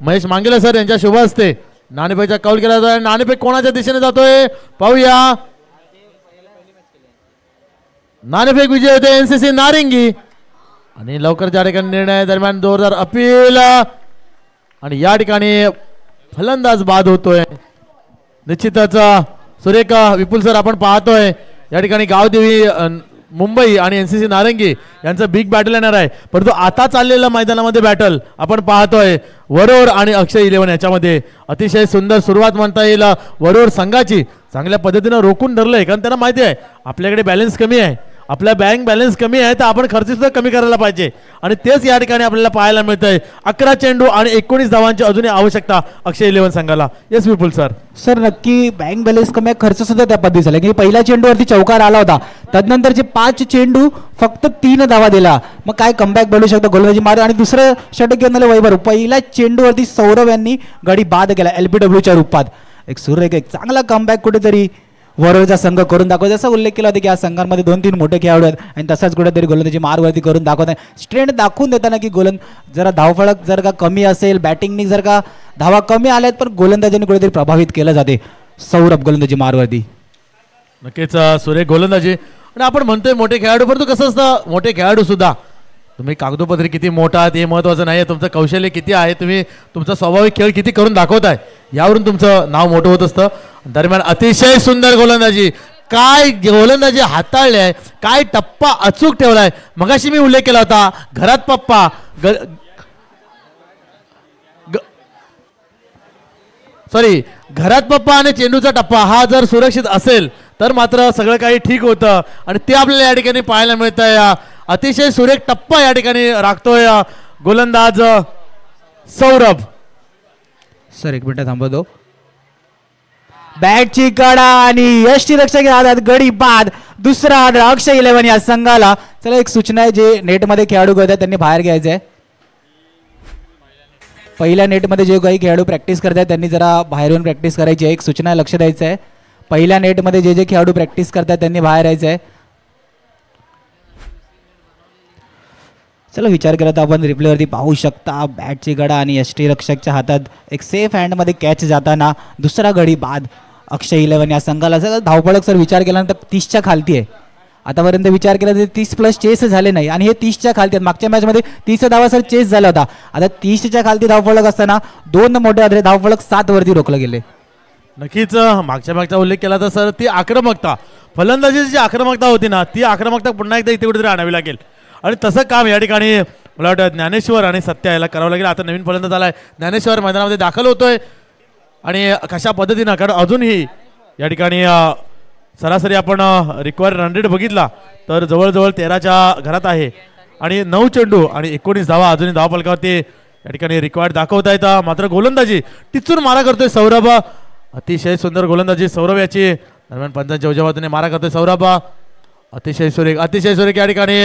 Speaker 1: महेश मांगेले सर यांच्या शुभ हस्ते नाणेफेकचा कौल केला जातोय. नाणेफेक कोणाच्या दिशेने जातोय पाहूया. नाणेफेक विजय होते एनसीसी नारंगी. आणि लवकर या ठिकाणी निर्णय दरम्यान जोरदार अपील आणि या ठिकाणी फलंदाज बाद होतोय. निश्चितच सुरेख विपुल सर आपण पाहतोय या ठिकाणी गावदेवी मुंबई आणि एनसीसी नारंगी यांचं बिग बॅटल येणार आहे. परंतु आता चाललेलं मैदानामध्ये बॅटल आपण पाहतोय वरोर आणि अक्षय 11 याच्यामध्ये अतिशय सुंदर सुरुवात म्हणता येईल. वरोर संघाची चांगल्या पद्धतीनं रोखून धरलंय कारण त्यांना माहिती आहे आपल्याकडे बॅलन्स कमी आहे, आपला बँक बॅलन्स कमी आहे, तर आपण खर्च सुद्धा कमी करायला पाहिजे. आणि तेच या ठिकाणी आपल्याला पाहायला मिळतंय. 11 चेंडू आणि 19 धावांची अजूनही आवश्यकता अक्षय 11 संघाला. येस विपुल सर.
Speaker 3: सर नक्की बँक बॅलन्स कमी, खर्च सुद्धा त्या पद्धती झाला की पहिल्या चेंडूवरती चौकार आला होता, तदनंतरचे 5 चेंडू फक्त 3 धावा दिला. मग काय कमबॅक बनू शकतो गोलंदाजी मार. आणि दुसरं षटक घेतलेलं वैभव पहिल्या चेंडूवरती सौरभ यांनी गडी बाद केला LBWच्या रूपात. एक सुरेख एक चांगला कमबॅक कुठेतरी वरोरचा संघ करून दाखवतो. जसा उल्लेख केला होता की या संघांमध्ये 2-3 मोठे खेळाडू आहेत आणि तसाच कुठेतरी गोलंदाजी मारवरती करून दाखवत आहे. स्ट्रेंथ दाखवून देताना की जरा धावफलक जर का कमी असेल, बॅटिंगनी जर का धावा कमी आल्यात पण गोलंदाजीने कुठेतरी प्रभावित केलं जाते सौरभ गोलंदाजी मारवरती.
Speaker 1: नक्कीच सुरेख गोलंदाजी. आणि आपण म्हणतोय मोठे खेळाडू, परंतु कसं असतं मोठे खेळाडू सुद्धा तुम्ही कागदोपत्री किती मोठा आहात हे महत्त्वाचं नाही आहे, तुमचं कौशल्य किती आहे, तुम्ही तुमचा स्वाभाविक खेळ किती करून दाखवताय यावरून तुमचं नाव मोठं होत असतं. दरम्यान अतिशय सुंदर गोलंदाजी. काय गोलंदाजी हाताळली आहे, काय टप्पा अचूक ठेवलाय. मगाशी मी उल्लेख केला होता घरात पप्पा घरात पप्पा आणि चेंडूचा टप्पा हा जर सुरक्षित असेल तर मात्र सगळं काही ठीक होतं. आणि ते आपल्याला या ठिकाणी पाहायला मिळतंय. अतिशय सुरेख टप्पा या ठिकाणी राखतोय गोलंदाज सौरभ.
Speaker 3: सर एक मिनिट थांबवतो. बॅटची कडा आणि यष्टीरक्षक हातात गडी बाद. दुसरा आदळ अक्षय 11 या संघाला. चला एक सूचना आहे, जे नेटमध्ये खेळाडू करतात त्यांनी बाहेर घ्यायचं आहे. पहिल्या नेटमध्ये जे काही खेळाडू प्रॅक्टिस करतात त्यांनी जरा बाहेर येऊन प्रॅक्टिस करायची आहे. एक सूचना लक्ष द्यायचं आहे. पहिल्या नेटमध्ये जे खेळाडू प्रॅक्टिस करतात त्यांनी बाहेर यायचं आहे. चला विचार केला तर आपण रिप्लेवरती पाहू शकता बॅटची गडा आणि यष्टीरक्षकच्या हातात एक सेफ हँडमध्ये कॅच जाताना दुसरा गडी बाद अक्षय 11 या संघाला. सगळं धावपळक सर विचार केल्यानंतर 30च्या खालती आहे. आतापर्यंत विचार केला तर 30+ चेस झाले नाही आणि हे 30च्या खालती आहेत. मागच्या मॅचमध्ये 30 धावा सर चेस झाला होता. आता 30च्या खालती धावपळक असताना 2 मोठे आदरे धावपळक 7 वरती रोखलं गेले.
Speaker 1: नक्कीच मागच्या उल्लेख केला तर सर ती आक्रमकता, फलंदाजीची जी आक्रमकता होती ना, ती आक्रमकता पुन्हा एकदा इथे कुठेतरी आणावी लागेल. आणि तसं काम या ठिकाणी मला वाटतं ज्ञानेश्वर आणि सत्या याला करावं लागेल. आता नवीन फलंदाज आलाय, ज्ञानेश्वर मैदानामध्ये दाखल होतोय. आणि कशा पद्धतीनं, कारण अजूनही या ठिकाणी सरासरी आपण रिक्वायर्ड रन रेट बघितला तर जवळजवळ 13च्या घरात आहे. आणि 9 चेंडू आणि 19 धावा अजूनही धावफलकावरती या ठिकाणी रिक्वायर्ड दाखवता येतं. मात्र गोलंदाजी टिचून मारा करतोय सौरभ, अतिशय सुंदर गोलंदाजी सौरभ याची. दरम्यान पंचांच्या उजव्या मारा करतोय सौरभ, अतिशय सुरेख या ठिकाणी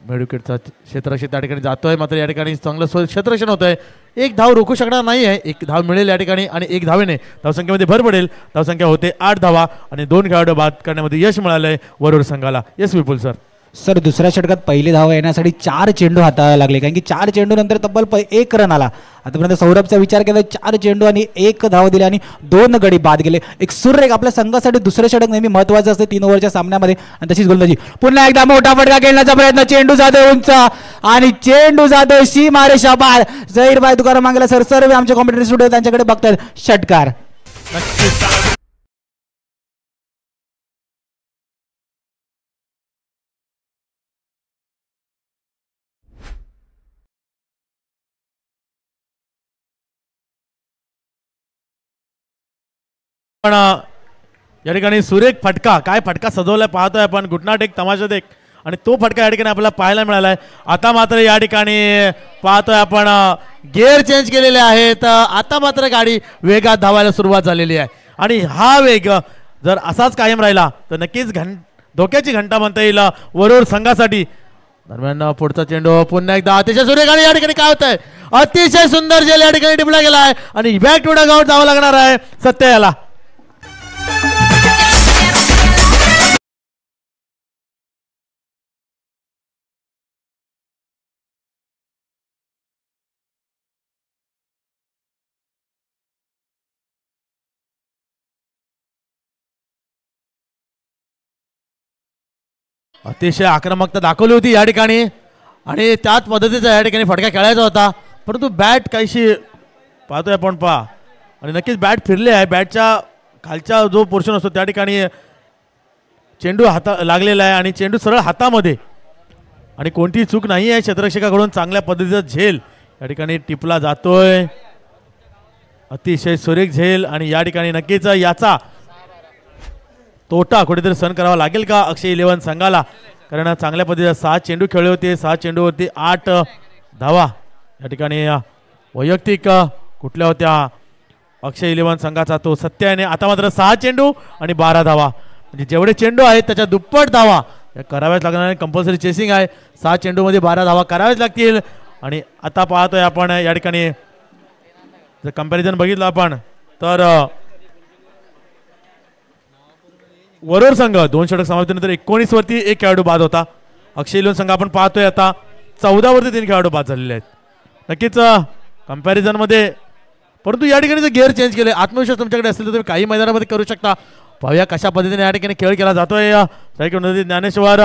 Speaker 1: मेडविकेटचा क्षेत्ररक्षक त्या ठिकाणी जातोय. मात्र या ठिकाणी चांगलं क्षेत्ररक्षण होतंय. एक धाव रोखू शकणार नाही आहे, एक धाव मिळेल या ठिकाणी आणि एक धावेने धावसंख्येमध्ये भर पडेल. धावसंख्या होते 8 धावा आणि 2 खेळाडू बाद करण्यामध्ये यश मिळालंय वरुड संघाला. येस विपुल सर.
Speaker 3: सर दुसऱ्या षटकात पहिली धाव येण्यासाठी 4 चेंडू हाताळायला लागले, कारण की 4 चेंडू नंतर तब्बल 1 रन आला. आतापर्यंत सौरभचा विचार केला 4 चेंडू आणि 1 धाव दिले आणि 2 गडी बाद गेले. एक सुरेख आपल्या संघासाठी दुसरे षटक नेहमी महत्वाचं असते 3 ओव्हरच्या सामन्यामध्ये. आणि तशीच गोलंदाजी, पुन्हा एकदा मोठा फटका खेळण्याचा प्रयत्न, चेंडू जातोय उंच आणि चेंडू जातोय सीमारेषा बाहेर. जहीरभाई तुकाराम मांगेला सर सर्व आमचे कॉमेंटेटर स्टुडिओ त्यांच्याकडे बघतात. षटकार.
Speaker 1: पण या ठिकाणी सुरेख फटका, काय फटका सजवलाय पाहतोय आपण, गुटनाट एक तमाशा देख. आणि तो फटका या ठिकाणी आपल्याला पाहायला मिळालाय. आता मात्र या ठिकाणी पाहतोय आपण गिअर चेंज केलेले आहेत. आता मात्र गाडी वेगात धावायला सुरुवात झालेली आहे. आणि हा वेग जर असाच कायम राहिला तर नक्कीच धोक्याची घंटा म्हणता येईल वरुड संघासाठी. दरम्यान पुढचा चेंडू पुन्हा एकदा अतिशय सुरेख आणि या ठिकाणी काय होत आहे, अतिशय सुंदर जेल या ठिकाणी टिपला गेला आहे आणि बॅक टू डग आउट जावं लागणार आहे सत्य याला. अतिशय आक्रमकता दाखवली होती या ठिकाणी आणि त्याच पद्धतीचा या ठिकाणी फटका खेळायचा होता. परंतु बॅट काहीशी पाहतोय आपण आणि नक्कीच बॅट फिरले आहे. बॅटच्या खालचा जो पोर्शन असतो त्या ठिकाणी चेंडू लागलेला आहे आणि चेंडू सरळ हातामध्ये आणि कोणतीही चूक नाही आहे क्षेत्ररक्षकाकडून. चांगल्या पद्धतीचा झेल या ठिकाणी टिपला जातोय, अतिशय सुरेख झेल. आणि या ठिकाणी नक्कीच याचा तोटा कुठेतरी सहन करावा लागेल का अक्षय 11 संघाला, कारण चांगल्या पद्धतीने 6 चेंडू खेळले होते. 6 चेंडूवरती 8 धावा या ठिकाणी वैयक्तिक कुठल्या होत्या अक्षय 11 संघाचा तो सत्याने. आता मात्र 6 चेंडू आणि 12 धावा, म्हणजे जेवढे चेंडू आहेत त्याच्या दुप्पट धावा कराव्याच लागणार. कंपल्सरी चेसिंग आहे. 6 चेंडूमध्ये 12 धावा कराव्याच लागतील. आणि आता पाहतोय आपण या ठिकाणी जर कंपॅरिझन बघितलं आपण तर वरुड संघ 2 षटक समाप्तीनंतर 19 वरती 1 खेळाडू बाद होता. अक्षय 11 संघ आपण पाहतोय आता 14 वरती 3 खेळाडू बाद झालेले आहेत. नक्कीच कंपॅरिझन मध्ये, परंतु या ठिकाणी जर गिअर चेंज केले, आत्मविश्वास तुमच्याकडे असेल तर तुम्ही काही मैदानामध्ये करू शकता. पाहूया कशा पद्धतीने या ठिकाणी खेळ केला जातोय. ज्ञानेश्वर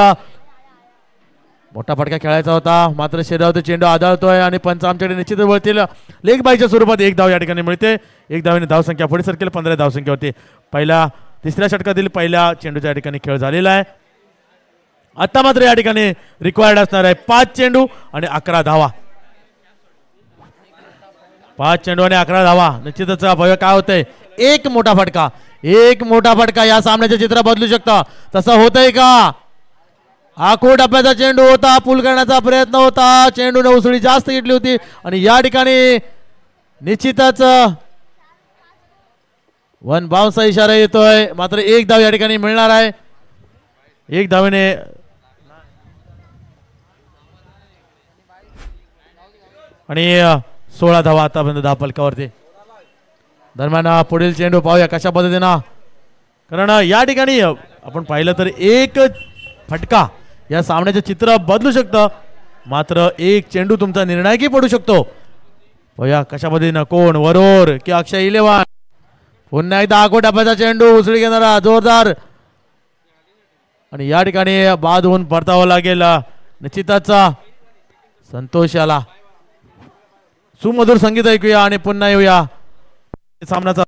Speaker 1: मोठा फटका खेळायचा होता, मात्र शरीरावरती चेंडू आदळतोय आणि पंच आमच्याकडे निश्चितच वळतील. लेग बायच्या स्वरूपात 1 धाव या ठिकाणी मिळते. 1 धावेने धावसंख्या पुढे सरकेल 15 धावसंख्या होती. तिसऱ्या षटकातील पहिल्या चेंडूच्या या ठिकाणी खेळ झालेला आहे. आता मात्र या ठिकाणी रिक्वायर्ड असणार आहे 5 चेंडू आणि 11 धावा. 5 चेंडू आणि 11 धावा. निश्चितच भव्य काय होतंय, एक मोठा फटका या सामन्याचे चित्र बदलू शकतं. तसं होतंय का? आखो टप्प्याचा चेंडू होता, पूल करण्याचा प्रयत्न होता, चेंडूने उसळी जास्त घेतली होती आणि या ठिकाणी निश्चितच 1 बाउन्सचा इशारा येतोय. मात्र 1 धाव या ठिकाणी मिळणार आहे. 1 धावेने आणि 16 धावा आतापर्यंत धावफलकावरती. दरम्यान पुढील चेंडू पाहूया कशा पद्धतीनं, कारण या ठिकाणी आपण पाहिलं तर 1 फटका या सामन्याचे चित्र बदलू शकतं. मात्र 1 चेंडू तुमचा निर्णायकी पडू शकतो. पाहूया कशा पद्धतीनं, कोण वरुड की अक्षय 11. पुन्हा एकदा आखो टप्प्याचा चेंडू, उसळी घेणारा जोरदार आणि या ठिकाणी बाद होऊन परतावं लागेल. निश्चितच संतोष याला सुमधुर संगीत ऐकूया आणि पुन्हा येऊया सामन्याचा.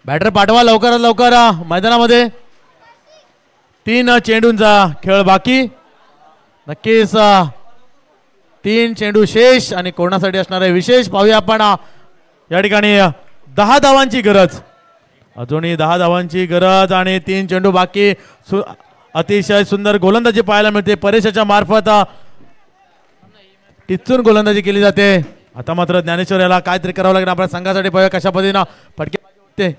Speaker 1: बॅटर पाठवा लवकरात लवकर मैदानामध्ये. 3 चेंडूंचा खेळ बाकी. नक्कीच 3 चेंडू शेष आणि कोणासाठी असणार आहे विशेष पाहूया आपण. या ठिकाणी 10 धावांची गरज, अजूनही 10 धावांची गरज आणि 3 चेंडू बाकी. अतिशय सुंदर गोलंदाजी पाहायला मिळते परेशाच्या मार्फत. टिचून गोलंदाजी केली जाते. आता मात्र ज्ञानेश्वर याला काहीतरी करावं लागेल आपल्या संघासाठी. पाहूया कशा पद्धतीनं फटके होते.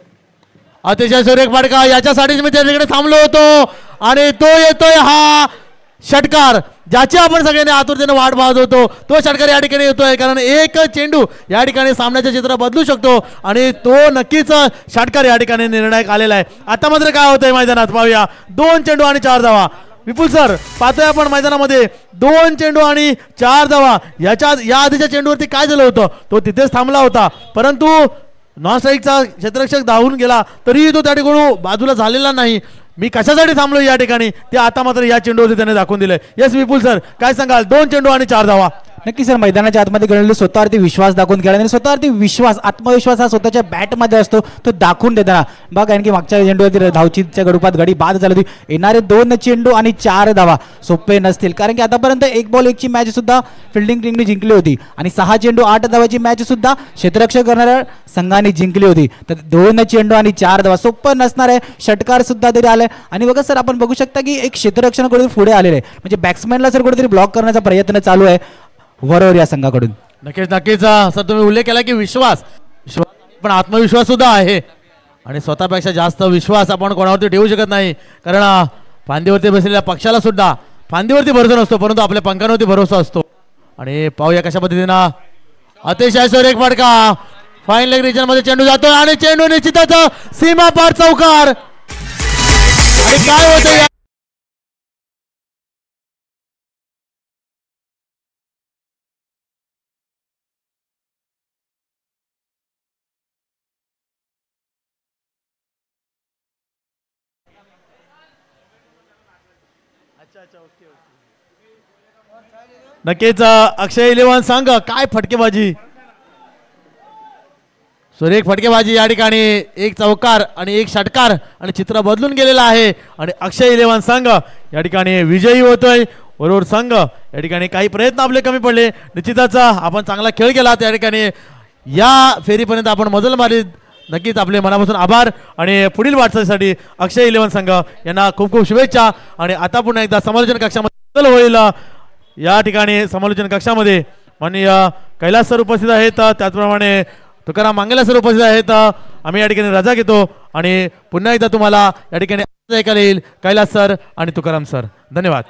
Speaker 1: अतिशय सुरेख फटका, याच्यासाठीच मी त्या ठिकाणी थांबलो होतो आणि तो येतोय हा षटकार ज्याची आपण सगळ्यांनी आतुरतेने वाट पाहत होतो. तो षटकार या ठिकाणी येतोय कारण एक चेंडू या ठिकाणी सामन्याचे चित्र बदलू शकतो आणि तो नक्कीच षटकार या ठिकाणी निर्णायक आलेला आहे. आता मात्र काय होतंय मैदानात पाहूया. 2 चेंडू आणि 4 धावा. विपुल सर पाहतोय आपण मैदानामध्ये 2 चेंडू आणि 4 धावा. या आधीच्या चेंडूवरती काय झालं होतं, तो तिथेच थांबला होता परंतु नॉन स्ट्राईकचा क्षेत्ररक्षक धावून गेला तरीही तो त्या ठिकाणी बाजूला झालेला नाही. मी कशासाठी थांबलो या ठिकाणी ते आता मात्र या चेंडूवरती त्याने दाखवून दिले. येस विपुल सर काय सांगाल. 2 चेंडू आणि 4 धावा.
Speaker 3: नक्की सर, मैदानाच्या आतमध्ये खेळलेले स्वतःवरती विश्वास दाखवून खेळा आणि स्वतःवरती विश्वास आत्मविश्वास हा स्वतःच्या बॅटमध्ये असतो तो दाखवून देताना बघा. कारण की मागच्या चेंडूवरती धावचीच्या गडूपात गडी बाद झाली होती. येणारे 2 चेंडू आणि 4 धावा सोपे नसतील कारण की आतापर्यंत 1 बॉल 1 ची मॅच सुद्धा फिल्डिंग टीमने जिंकली होती आणि 6 चेंडू 8 धावाची मॅच सुद्धा क्षेत्ररक्षक करणाऱ्या संघाने जिंकली होती. तर 2 चेंडू आणि 4 धावा सोपं नसणार आहे. षटकार सुद्धा तरी आलाय आणि बघा सर आपण बघू शकता की एक क्षेत्ररक्षणाकडून पुढे आलेले आहे म्हणजे बॅट्समॅनला सर कुठेतरी ब्लॉक करण्याचा प्रयत्न चालू आहे वरवर या संघाकडून.
Speaker 1: नक्कीच नक्कीच सर तुम्ही उल्लेख केला की विश्वास पण आत्मविश्वास सुद्धा आहे आणि स्वतःपेक्षा जास्त विश्वास आपण कोणावरती ठेवू शकत नाही कारण फांदीवरती बसलेल्या पक्षाला सुद्धा फांदीवरती भरोसा नसतो परंतु आपल्या पंखांवरती भरोसा असतो. आणि पाहूया कशा पद्धतीनं अतिशय सुरेख फटका. फाईन लेग रिजन मध्ये चेंडू जातोय आणि चेंडू निश्चितच सीमा पार चौकार. आणि काय होतं नक्कीच अक्षय इलेव्हन संघ काय फटकेबाजी, सुरेख फटकेबाजी या ठिकाणी. 1 चौकार आणि 1 षटकार आणि चित्र बदलून गेलेलं आहे आणि अक्षय इलेव्हन संघ या ठिकाणी विजयी होतोय. बरोबर संघ या ठिकाणी काही प्रयत्न आपले कमी पडले. निश्चितच आपण चांगला खेळ केला त्या ठिकाणी. या फेरीपर्यंत आपण मजल मारली. नक्कीच आपले मनापासून आभार आणि पुढील वाटचालीसाठी अक्षय इलेव्हन संघ यांना खूप खूप शुभेच्छा. आणि आता पुन्हा एकदा समालोचन कक्षामध्ये बदल होईल. या ठिकाणी समालोचन कक्षामध्ये माननीय कैलास सर उपस्थित आहेत, त्याचप्रमाणे तुकाराम मांगेला सर उपस्थित आहेत. आम्ही या ठिकाणी रजा घेतो आणि पुन्हा एकदा तुम्हाला या ठिकाणी ऐकायला येईल कैलास सर आणि तुकाराम सर. धन्यवाद.